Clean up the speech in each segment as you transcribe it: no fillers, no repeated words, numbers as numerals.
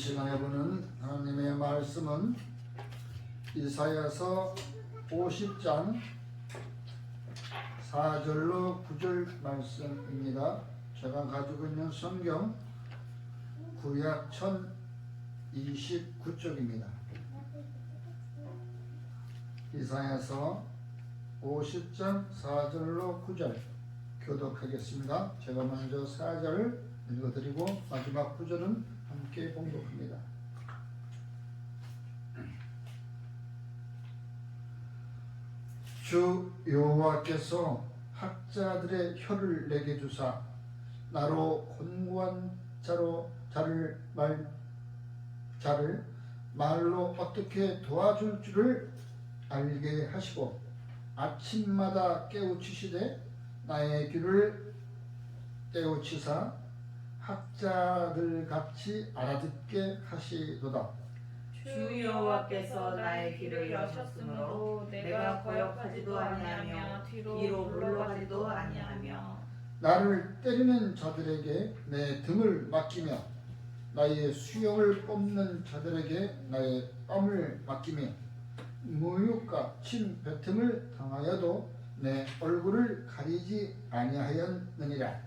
시간에 보는 하나님의 말씀은 이사야서 50장 4절로 9절 말씀입니다. 제가 가지고 있는 성경 구약 1029쪽입니다. 이사야서 50장 4절로 9절 교독하겠습니다. 제가 먼저 4절 읽어드리고 마지막 9절은 함께 봉독합니다. 주 여호와께서 학자들의 혀를 내게 주사 나로 곤고한 자를 말로 어떻게 도와줄 줄을 알게 하시고 아침마다 깨우치시되 나의 귀를 깨우치사 학자들같이 알아듣게 하시도다. 주 여호와께서 나의 귀를 여셨으므로 내가 거역하지도 아니하며 뒤로 물러가지도 아니하며 나를 때리는 자들에게 내 등을 맡기며 나의 수염을 뽑는 자들에게 나의 뺨을 맡기며 모욕과 침 뱉음을 당하여도 내 얼굴을 가리지 아니하였느니라.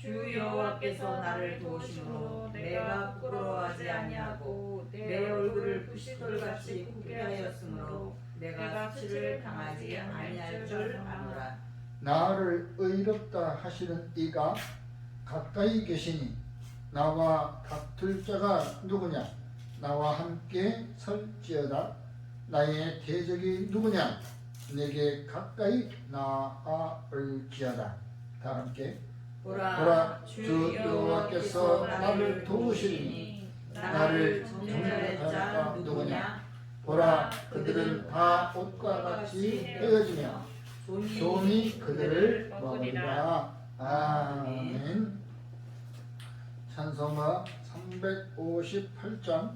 주 여호와께서 나를 도우심으로 내가 부끄러워하지 아니하고 내 얼굴을 부시돌같이 굽게 하였으므로 내가 치를 당하지 아니할 줄 아노라. 나를 의롭다 하시는 이가 가까이 계시니 나와 다툴 자가 누구냐? 나와 함께 설지어다. 나의 대적이 누구냐? 내게 가까이 나아올지어다. 다 함께 보라, 주 여호와께서 나를 도우시리니 나를 정죄할 자가 누구냐? 보라, 그들은 다 옷과 같이 헤어지며 종이 그들을 먹으리라. 아멘. 찬송가 358장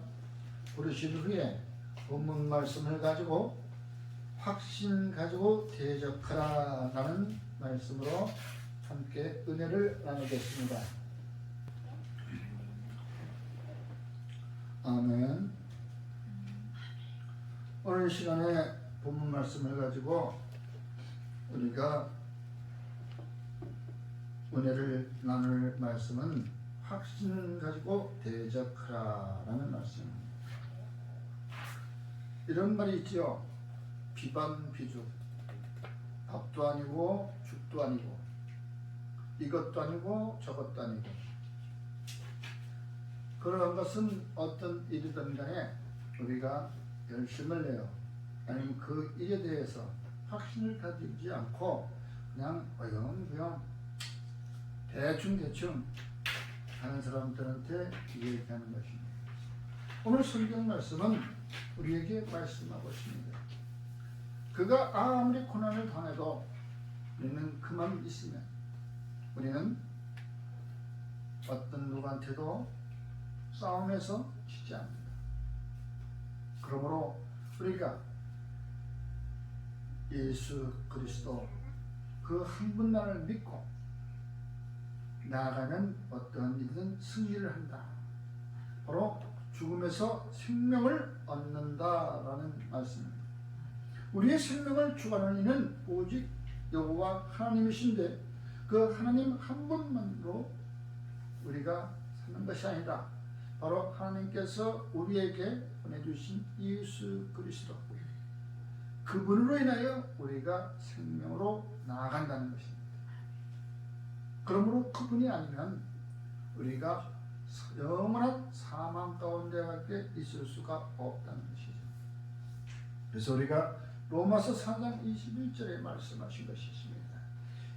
부르신 후에 본문 말씀을 가지고 확신 가지고 대적하라 라는 말씀으로 함께 은혜를 나누겠습니다. 아멘. 오늘 시간에 본문 말씀을 가지고 우리가 은혜를 나눌 말씀은 확신을 가지고 대적하라 라는 말씀입니다. 이런 말이 있죠. 비반 비죽. 밥도 아니고 죽도 아니고 이것도 아니고 저것도 아니고. 그러한 것은 어떤 일이든 간에 우리가 열심을 내요. 아니면 그 일에 대해서 확신을 가지지 않고 그냥 어영부영 대충 하는 사람들한테 얘기하는 것입니다. 오늘 성경 말씀은 우리에게 말씀하고 있습니다. 그가 아무리 고난을 당해도 우리는 그만 있으면 우리는 어떤 누구한테도 싸움에서 지지 않는다. 그러므로 우리가 예수 그리스도 그 한 분만을 믿고 나아가면 어떠한 일이든 승리를 한다. 바로 죽음에서 생명을 얻는다라는 말씀입니다. 우리의 생명을 주관하는 이는 오직 여호와 하나님이신데 그 하나님 한 분만으로 우리가 사는 것이 아니다. 바로 하나님께서 우리에게 보내주신 예수 그리스도 그분으로 인하여 우리가 생명으로 나아간다는 것입니다. 그러므로 그분이 아니면 우리가 영원한 사망 가운데 밖에 있을 수가 없다는 것이죠. 그래서 우리가 로마서 4장 21절에 말씀하신 것이 있습니다.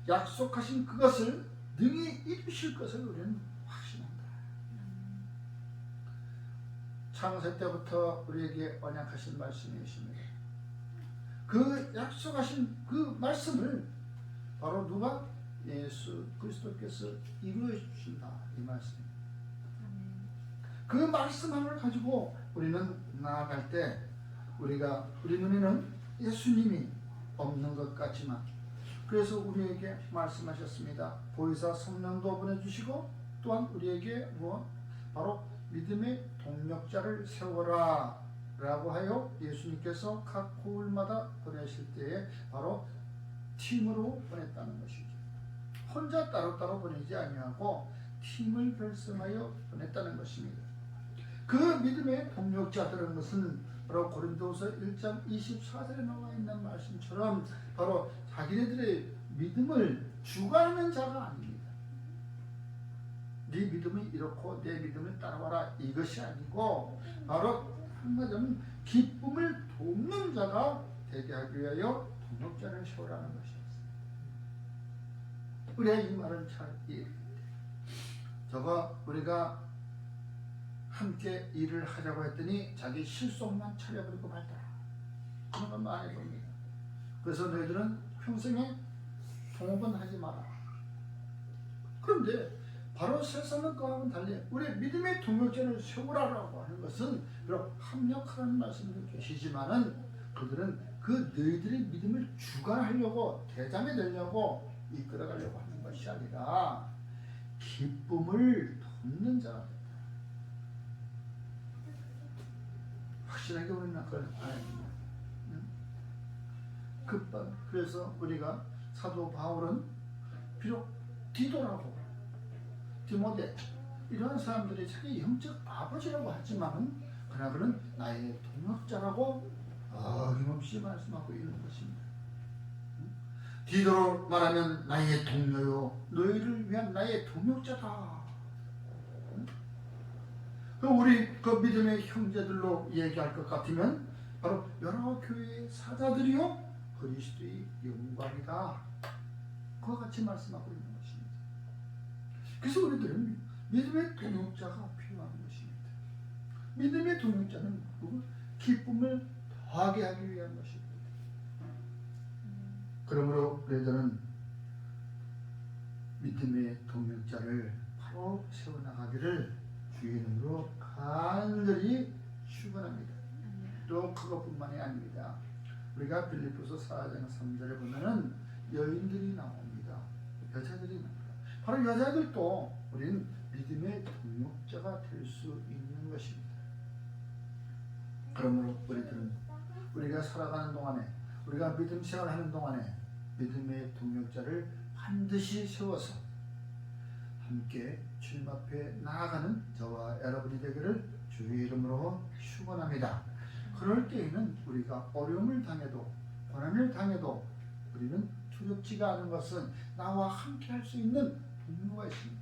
약속하신 그것을 능히 이루실 것을 우리는 확신한다. 창세 때부터 우리에게 언약하신 말씀이 있습니다. 그 약속하신 그 말씀을 바로 누가? 예수 그리스도께서 이루어 주신다. 이 말씀입니다. 그 말씀을 가지고 우리는 나아갈 때 우리 눈에는 예수님이 없는 것 같지만 그래서 우리에게 말씀하셨습니다. 보혜사 성령도 보내주시고 또한 우리에게 바로 믿음의 동력자를 세워라 라고 하여 예수님께서 각 고을마다 보내실 때에 바로 팀으로 보냈다는 것이죠. 혼자 따로따로 보내지 아니하고 팀을 결성하여 보냈다는 것입니다. 그 믿음의 동력자들은 것은 바로 고린도서 1장 24절에 나와 있는 말씀처럼 바로 자기네들의 믿음을 주관하는 자가 아닙니다. 네 믿음이 이렇고 내 믿음을 따라와라 이것이 아니고 바로 한마디로 기쁨을 돕는 자가 되게 하기 위하여 동력자를 세우라는 것이었습니다. 우리가 이 말을 잘 이해합니다. 저거 우리가 함께 일을 하자고 했더니 자기 실속만 차려버리고 말더라. 그런 건 많이 봅니다. 그래서 너희들은 평생에 동업은 하지 마라. 그런데 바로 세상은 그와는 달리 우리 믿음의 동력자를 세우라라고 하는 것은 비록 합력하라는 말씀도 계시지만은 그들은 그 너희들의 믿음을 주관하려고 대장이 되려고 이끌어가려고 하는 것이 아니라 기쁨을 돕는 자가 된다. 확실하게 우리는 그걸 알아야 됩니다. 그래서 우리가 사도 바울은 비록 디도라고 디모데 이러한 사람들이 자기 영적 아버지라고 하지만 그러나 그는 나의 동역자라고 어김없이 말씀하고 있는 것입니다. 디도로 말하면 나의 동료요 너희를 위한 나의 동역자다. 우리 그 믿음의 형제들로 얘기할 것 같으면 바로 여러 교회의 사자들이요 그리스도의 영광이다. 그와 같이 말씀하고 있는 것입니다. 그래서 우리들은 믿음의 동역자가 필요한 것입니다. 믿음의 동역자는 기쁨을 더하게 하기 위한 것입니다. 그러므로 우리들은 믿음의 동역자를 바로 세워나가기를 주의 이름으로 간절히 축원합니다. 또 그것뿐만이 아닙니다. 우리가 빌립보서 4장 3절에 보면은 여인들이 나옵니다. 여자들이 나옵니다. 바로 여자들도 우리는 믿음의 동역자가 될 수 있는 것입니다. 그러므로 우리들은 우리가 살아가는 동안에 우리가 믿음 생활하는 동안에 믿음의 동역자를 반드시 세워서 함께 주님 앞에 나아가는 저와 여러분이 되기를 주의 이름으로 축원합니다. 그럴 때에는 우리가 어려움을 당해도 고난을 당해도 우리는 두렵지가 않은 것은 나와 함께 할 수 있는 동료가 있습니다.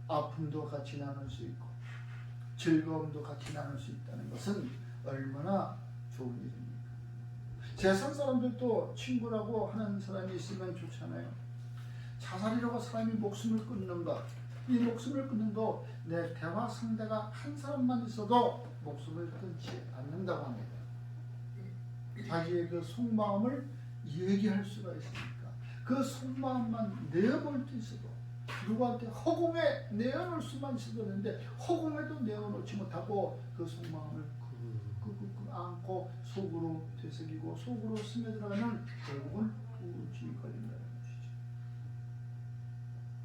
아픔도 같이 나눌 수 있고 즐거움도 같이 나눌 수 있다는 것은 얼마나 좋은 일입니까? 세상 사람들도 친구라고 하는 사람이 있으면 좋잖아요. 자살이라고 사람이 목숨을 끊는 것, 이 목숨을 끊는 거 내 대화 상대가 한 사람만 있어도 목숨을 끊지 않는다고 합니다. 자기의 그 속마음을 얘기할 수가 있으니까 그 속마음만 내어볼 때 있어도 누구한테 허공에 내어놓을 수만 있어도 되는데 허공에도 내어놓지 못하고 그 속마음을 안고 속으로 되새기고 속으로 스며들어가면 결국은 우울증이 걸린다는 것이죠.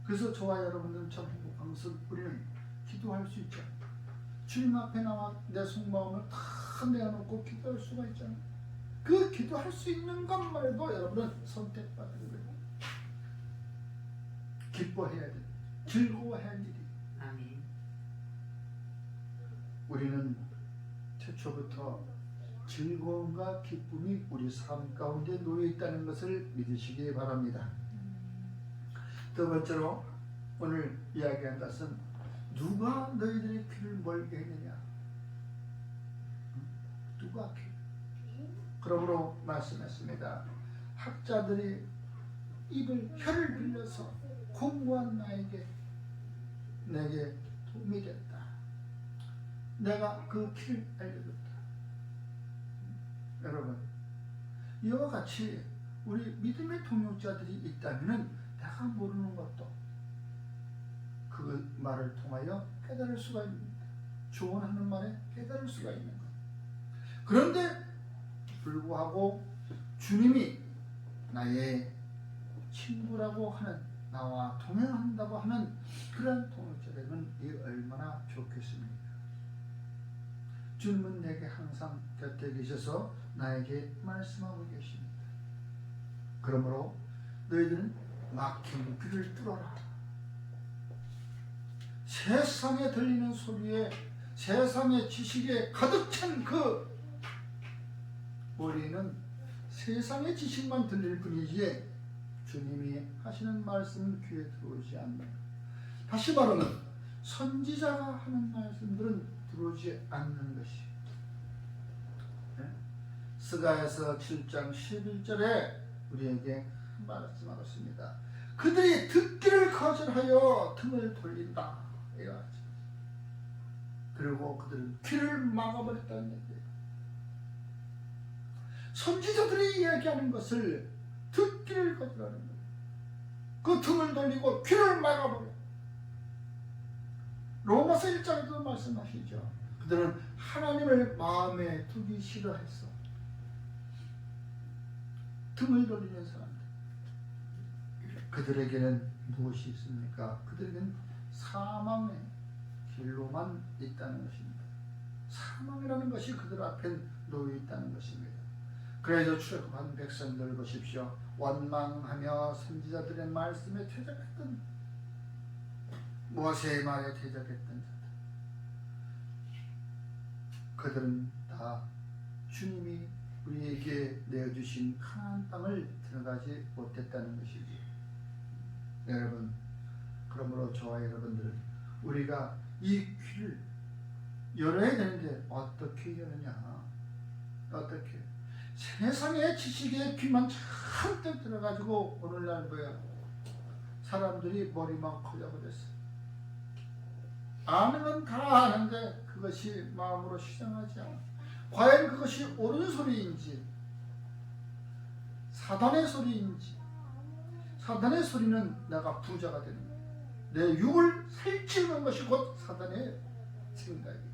그래서 저와 여러분들은 참 행복한 것은 우리는 기도할 수 있죠. 주님 앞에 나와 내 속마음을 다 내어놓고 기도할 수가 있잖아요. 그 기도할 수 있는 것만 해도 여러분은 선택받은 거예요. 기뻐해야 돼. 즐거워해야 할 일이. 아멘. 우리는 최초부터 즐거움과 기쁨이 우리 삶 가운데 놓여 있다는 것을 믿으시기 바랍니다. 두 번째로 오늘 이야기한 것은 누가 너희들의 귀를 멀게 했느냐? 누가 귀? 그러므로 말씀했습니다. 학자들이 혀를 빌려서 공부한 내게 도움이 됐다. 내가 그 길을 알려줬다. 여러분, 이와 같이 우리 믿음의 동역자들이 있다면 내가 모르는 것도 그 말을 통하여 깨달을 수가 있습니다. 조언하는 말에 깨달을 수가 있는 것. 그런데 불구하고 주님이 나의 친구라고 하는 나와 동행한다고 하는 그런 동역자들은 이 얼마나 좋겠습니까? 주님은 내게 항상 곁에 계셔서 나에게 말씀하고 계십니다. 그러므로 너희들은 막힌 귀를 뚫어라. 세상에 들리는 소리에, 세상의 지식에 가득 찬 그 머리는 세상의 지식만 들릴 뿐이지 주님이 하시는 말씀 귀에 들어오지 않는, 다시 말하면 선지자가 하는 말씀들은 들어오지 않는 것이. 스가야서 7장 11절에 우리에게 말씀하고 있습니다. 그들이 듣기를 거절하여 등을 돌린다. 그리고 그들은 귀를 막아버렸다는 얘기예요. 선지자들이 이야기하는 것을 듣기를 거절하는 거예요. 그 등을 돌리고 귀를 막아버려. 로마서 1장에도 말씀하시죠. 그들은 하나님을 마음에 두기 싫어했어. 등을 돌리는 사람들. 그들에게는 무엇이 있습니까? 그들에게는 사망의 길로만 있다는 것입니다. 사망이라는 것이 그들 앞에 놓여 있다는 것입니다. 그래서 출애굽한 백성들 보십시오. 원망하며 선지자들의 말씀에 퇴적했던, 모세의 말에 퇴적했던 자들, 그들은 다 주님이 우리에게 내어주신 가나안 땅을 들어가지 못했다는 것이지. 여러분, 그러므로 저와 여러분들은 우리가 이 귀를 열어야 되는데 어떻게 여느냐? 어떻게? 세상의 지식의 귀만 잔뜩 들어가지고 오늘날 뭐야? 사람들이 머리만 커져버렸어. 아는 건 다 아는데 그것이 마음으로 실행하지 않아. 과연 그것이 옳은 소리인지 사단의 소리인지. 사단의 소리는 내가 부자가 되는 거야. 내 육을 살찌우는 것이 곧 사단의 생각이에요.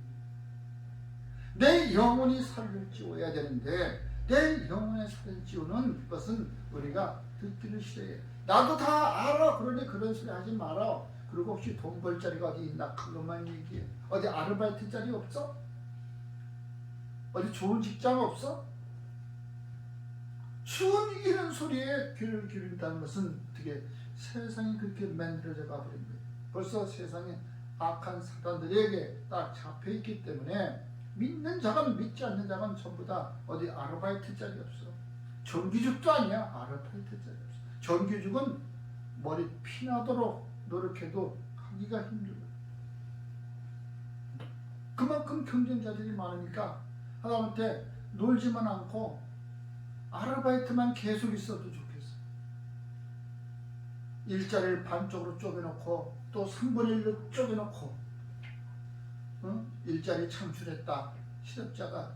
내 영혼이 살을 찌워야 되는데 내 영혼의 살을 찌우는 것은 우리가 듣기를 싫어해. 나도 다 알아. 그러니 그런 소리 하지 마라. 그리고 혹시 돈 벌 자리가 어디 있나? 그것만 얘기해. 어디 아르바이트 자리 없어? 어디 좋은 직장 없어? 추운 이런 소리에 귀를 기울인다는 것은 어떻게 세상이 그렇게 만들어져 가버린 거예요. 벌써 세상에 악한 사단들에게 딱 잡혀있기 때문에 믿는 자건 믿지 않는 자건 전부 다 어디 아르바이트 자리 없어. 정규직도 아니야. 아르바이트 자리 없어. 정규직은 머리 피나도록 노력해도 하기가 힘들어. 그만큼 경쟁자들이 많으니까 하다못해 놀지만 않고 아르바이트만 계속 있어도 좋겠어. 일자리를 반쪽으로 쪼개놓고 또 3분의 1로 쪼개놓고 일자리 창출했다. 실업자가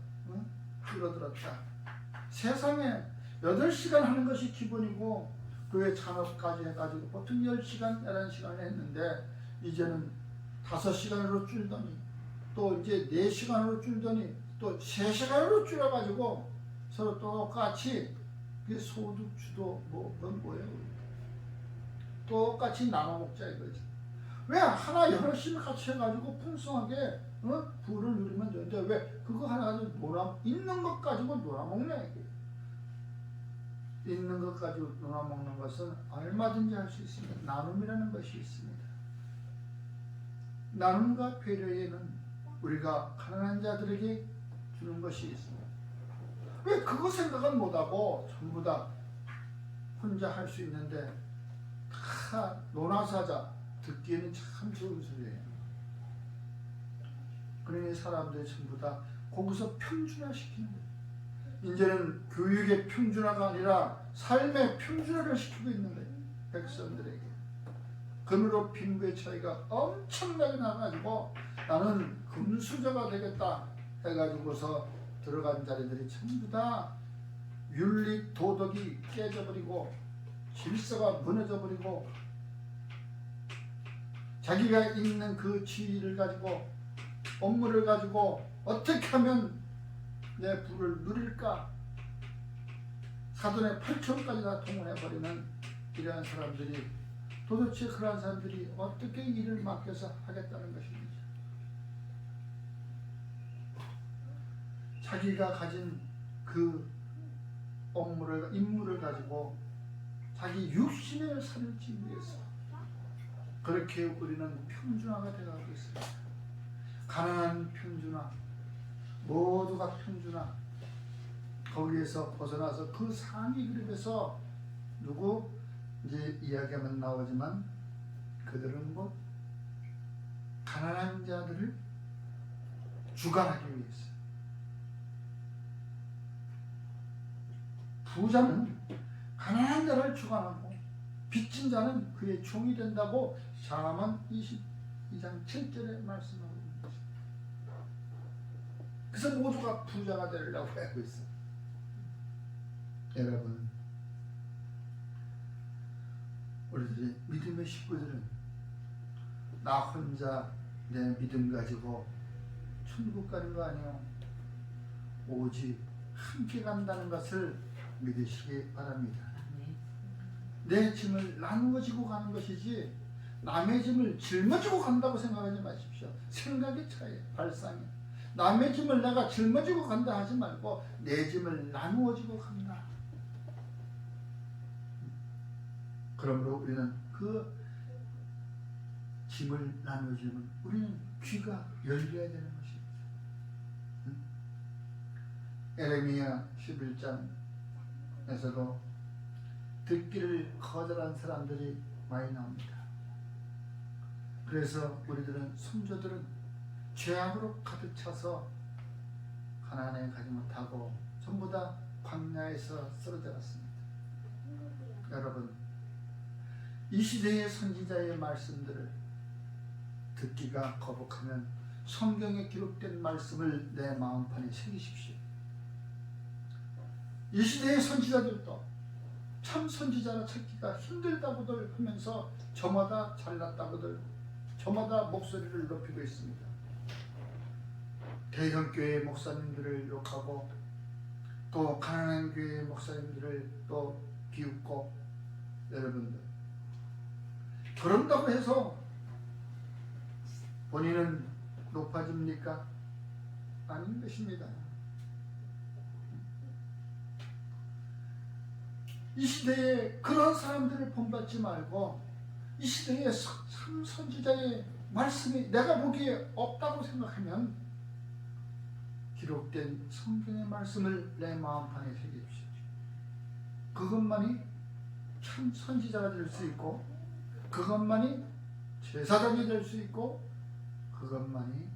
줄어들었다. 세상에 8시간 하는 것이 기본이고 그외 잔업까지 해가지고 보통 10시간, 11시간을 했는데 이제는 5시간으로 줄더니 또 이제 4시간으로 줄더니 또 3시간으로 줄여가지고 서로 똑같이 소득주도 그건 뭐예요? 똑같이 나눠 먹자 이거지. 왜 하나 열심히 같이 해가지고 풍성하게 부를 누리면 되는데 왜 그거 하나 가지고 있는 것 가지고 놀아먹냐 이게. 있는 것 가지고 놀아먹는 것은 얼마든지 할 수 있습니다. 나눔이라는 것이 있습니다. 나눔과 배려에는 우리가 가난한 자들에게 주는 것이 있습니다. 왜 그거 생각은 못하고 전부 다 혼자 할 수 있는데 다 논아서 하자. 듣기에는 참 좋은 소리예요. 그러니 사람들이 전부 다 거기서 평준화시키는 거예요. 이제는 교육의 평준화가 아니라 삶의 평준화를 시키고 있는 거예요. 백성들에게. 금으로 빈부의 차이가 엄청나게 나가지고 나는 금수저가 되겠다 해가지고서 들어간 자리들이 전부 다 윤리 도덕이 깨져버리고 질서가 무너져버리고 자기가 있는 그 지위를 가지고 업무를 가지고 어떻게 하면 내 부를 누릴까 사돈의 8천까지 다 동원해버리는 이러한 사람들이 도대체 그러한 사람들이 어떻게 일을 맡겨서 하겠다는 것입니다. 자기가 가진 그 임무를 가지고 자기 육신의 살을 찌기 위해서 그렇게 우리는 평준화가 되어가고 있습니다. 가난한 평준화, 모두가 평준화, 거기에서 벗어나서 그 상위 그룹에서 누구 이제 이야기하면 나오지만 그들은 뭐 가난한 자들을 주관하기 위해서, 부자는 가난한 자를 주관하고 빚진 자는 그의 종이 된다고 잠언 22장 7절에 말씀하고 있는 것입니다. 그래서 모두가 부자가 되려고 하고 있어요. 여러분, 우리들이 믿음의 식구들은 나 혼자 내 믿음 가지고 천국 가는 거 아니에요. 오직 함께 간다는 것을 믿으시기 바랍니다. 내 짐을 나누어 지고 가는 것이지 남의 짐을 짊어지고 간다고 생각하지 마십시오. 생각의 차이, 발상이. 남의 짐을 내가 짊어지고 간다 하지 말고 내 짐을 나누어 지고 간다. 그러므로 우리는 그 짐을 나누어지면 우리는 귀가 열려야 되는 것입니다. 에레미야 11장에서도 듣기를 거절한 사람들이 많이 나옵니다. 그래서 우리들은 손자들은 죄악으로 가득 차서 가나안에 가지 못하고 전부 다 광야에서 쓰러져 갔습니다. 여러분, 이 시대의 선지자의 말씀들을 듣기가 거북하면 성경에 기록된 말씀을 내 마음판에 새기십시오. 이 시대의 선지자들도 참 선지자라 찾기가 힘들다고들 하면서 저마다 잘났다고들 저마다 목소리를 높이고 있습니다. 대형교회 목사님들을 욕하고 또 가난한 교회 목사님들을 또 비웃고, 여러분들 그런다고 해서 본인은 높아집니까? 아닌 것입니다. 이 시대에 그런 사람들을 본받지 말고 이 시대에 참 선지자의 말씀이 내가 보기에 없다고 생각하면 기록된 성경의 말씀을 내 마음판에 새기십시오. 그것만이 참 선지자가 될 수 있고, 그것만이 제사장이 될 수 있고, 그것만이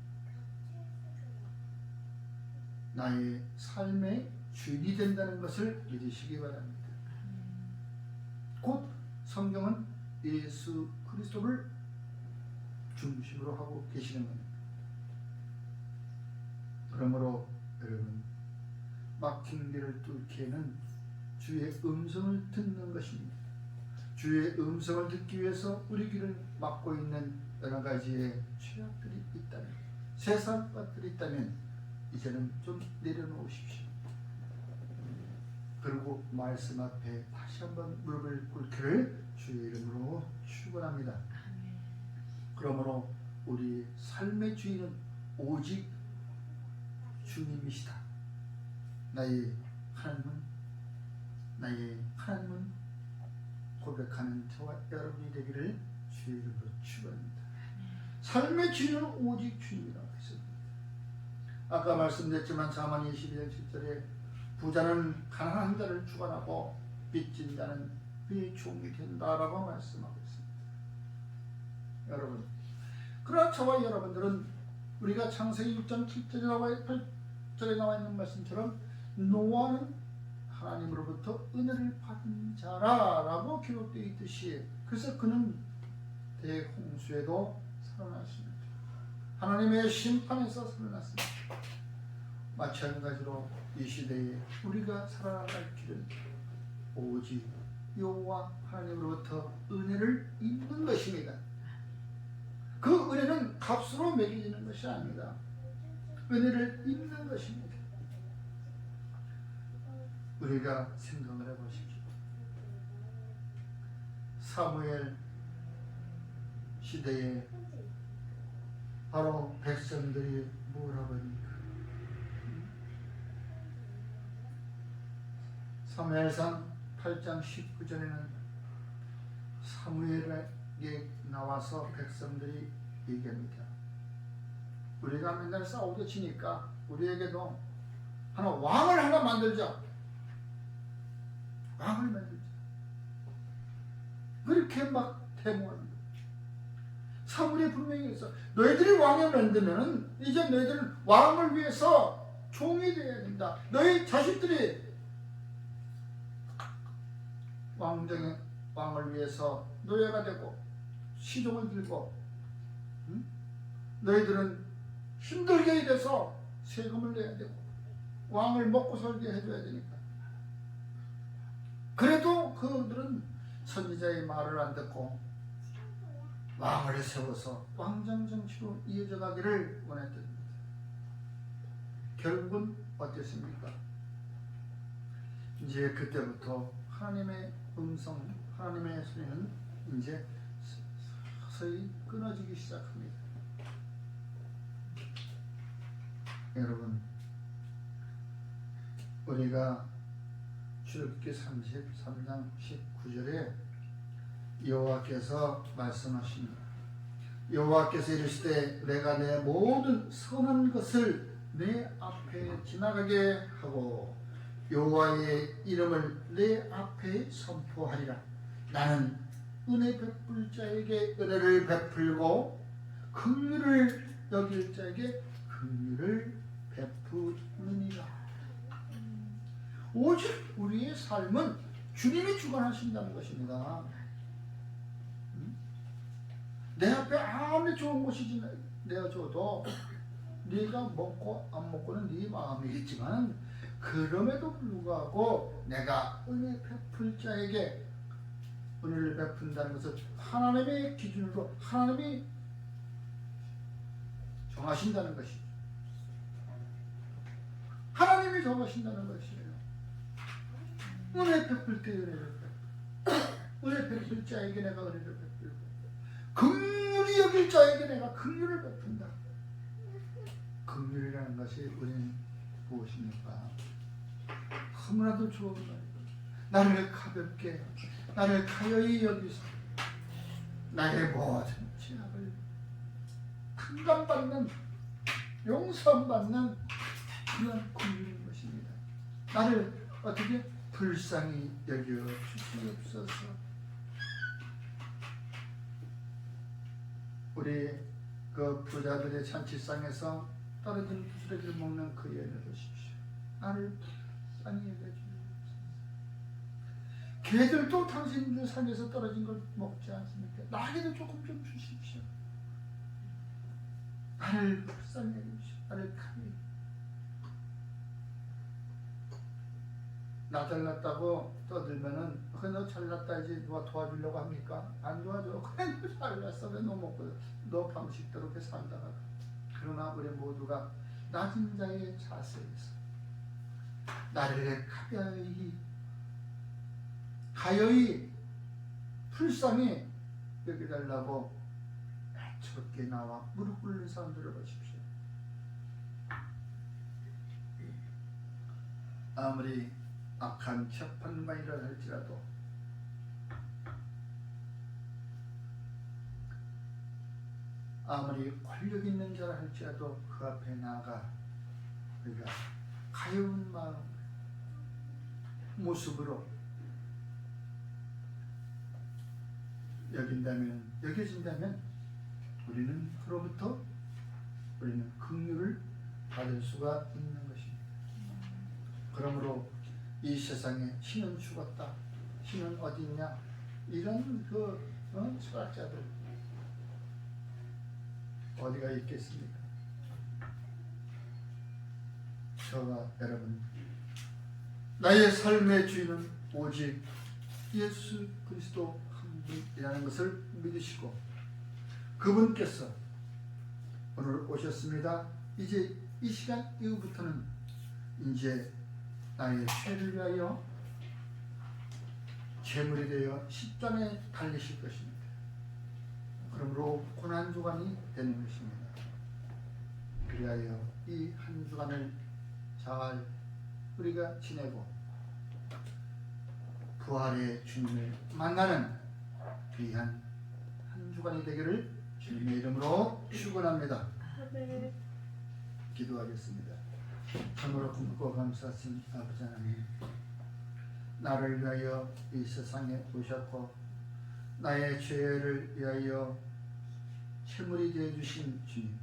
나의 삶의 주인이 된다는 것을 믿으시기 바랍니다. 곧 성경은 예수 그리스도를 중심으로 하고 계시는 겁니다. 그러므로 여러분, 막힌 길을 뚫기에는 주의 음성을 듣는 것입니다. 주의 음성을 듣기 위해서 우리 길을 막고 있는 여러 가지의 죄악들이 있다면, 세상 것들이 있다면 이제는 좀 내려놓으십시오. 그리고 말씀 앞에 다시 한번 무릎을 꿇기를 주의 이름으로 축원합니다. 그러므로 우리 삶의 주인은 오직 주님이시다. 나의 하나님은 고백하는 저와 여러분이 되기를 주의 이름으로 축원합니다. 삶의 주인은 오직 주님이라고 했습니다. 아까 말씀드렸지만 잠언 22장 7절에 부자는 가난한 자를 주관하고 빚진 자는 그의 종이 된다라고 말씀하고 있습니다. 여러분, 그러나 저와 여러분들은 우리가 창세기 6장 8절에 나와 있는 말씀처럼 노아는 하나님으로부터 은혜를 받은 자라라고 기록되어 있듯이, 그래서 그는 대홍수에도 살아났습니다. 하나님의 심판에서 살아났습니다. 마찬가지로 이 시대에 우리가 살아갈 길은 오직 여호와 하나님으로부터 은혜를 입는 것입니다. 그 은혜는 값으로 매겨지는 것이 아닙니다. 은혜를 입는 것입니다. 우리가 생각을 해보십시오. 사무엘 시대에 바로 백성들이 뭐라고 합니까? 사무엘상 8장 19절에는 사무엘에게 나와서 백성들이 얘기합니다. 우리가 맨날 싸우고 지니까 우리에게도 왕을 하나 만들자. 왕을 만들자. 그렇게 막 대모하는 거예요. 사무엘이 분명히 했어. 너희들이 왕을 만들면 이제 너희들은 왕을 위해서 종이 되어야 된다. 너희 자식들이 왕을 위해서 노예가 되고 시종을 들고, 응? 너희들은 힘들게 돼서 세금을 내야 되고 왕을 먹고 살게 해줘야 되니까. 그래도 그들은 선지자의 말을 안 듣고 왕을 세워서 왕정 정치로 이어져 가기를 원했답니다. 결국은 어땠습니까? 이제 그때부터 하나님의 음성, 하나님의 소리는 이제 서서히 끊어지기 시작합니다. 여러분, 우리가 출애굽기 33장 19절에 여호와께서 말씀하십니다. 여호와께서 이르시되 내가 내 모든 선한 것을 내 앞에 지나가게 하고 여호와의 이름을 내 앞에 선포하리라. 나는 은혜 베풀 자에게 은혜를 베풀고 긍휼을 여길 자에게 긍휼을 베푸느니라. 오직 우리의 삶은 주님이 주관하신다는 것입니다. 내 앞에 아무리 좋은 것이 내어줘도 네가 먹고 안 먹고는 네 마음이겠지만, 그럼에도 불구하고 내가 은혜 베풀 자에게 은혜를 베푼다는 것은 하나님의 기준으로 하나님이 정하신다는 것이죠. 하나님이 정하신다는 것이에요. 은혜 베풀 때 은혜를 베풀고, 은혜 베풀 자에게 내가 은혜를 베풀고, 긍휼히 여길 자에게 내가 긍휼을 베푼다. 긍휼이라는 것이 우리는 무엇입니까? 너무나도 좋은 말이고, 나를 가볍게, 나를 가여이 여기서 나의 모든 죄악을 탕감받는, 용서받는 그런 긍휼인 것입니다. 나를 어떻게 불쌍히 여겨 주시옵소서. 우리 그 부자들의 잔치상에서 떨어진 부스러기를 먹는 그 예를 보십시오. 나를 불쌍히 여겨 주시옵소서. 개들도 당신들 산에서 떨어진 걸 먹지 않습니까? 나에게도 조금 좀 주십시오. 나를 불쌍히 여겨 주십시오. 나를 가히. 나 잘났다고 떠들면은 너 잘났다 이제 누가 도와주려고 합니까? 안 도와줘. 그래 너 잘났어. 왜 너 먹고 너 방식대로 이렇게 산다가. 그러나 우리 모두가 낮은 자의 자세에서 나를 가여이 불쌍히 여기달라고 애처롭게 나와 무릎 꿇는 사람들을 보십시오. 아무리 악한 재판관이라 할지라도 아무리 권력 있는 자라 할지라도 그 앞에 나아가 우리가 가여운 마음 모습으로 여겨진다면 우리는 그로부터 우리는 긍휼을 받을 수가 있는 것입니다. 그러므로 이 세상에 신은 죽었다, 신은 어디 있냐, 이런 철학자들 어디가 있겠습니까? 저와 여러분, 나의 삶의 주인은 오직 예수 그리스도 한 분이라는 것을 믿으시고, 그분께서 오늘 오셨습니다. 이제 이 시간 이후부터는 이제 나의 죄를 위하여 제물이 되어 십자가에 달리실 것입니다. 그러므로 고난주간이 되는 것입니다. 그리하여 이 한 주간을 잘 우리가 지내고 부활의 주님을 만나는 귀한 한 주간이 되기를 주님의 이름으로 축원합니다. 기도하겠습니다. 참으로 굽고 감사하신 아버지 하나님, 나를 위하여 이 세상에 오셨고 나의 죄를 위하여 제물이 되어 주신 주님,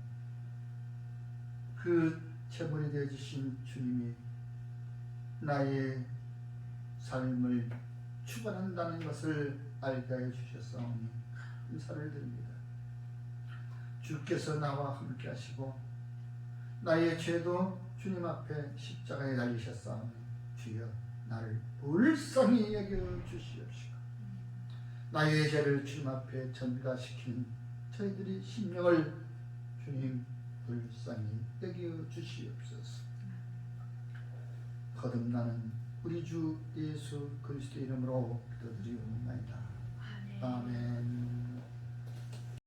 그 제물이 되어 주신 주님이 나의 삶을 축원한다는 것을 알게 하여 주셨사오니 감사를 드립니다. 주께서 나와 함께 하시고 나의 죄도 주님 앞에 십자가에 달리셨사오니 주여 나를 불쌍히 여겨 주시옵시고 나의 죄를 주님 앞에 전가시키는 저희들이 심령을 주님 불쌍히 여겨 주시옵소서. 거듭나는 우리 주 예수 그리스도 이름으로 기도드리옵나이다.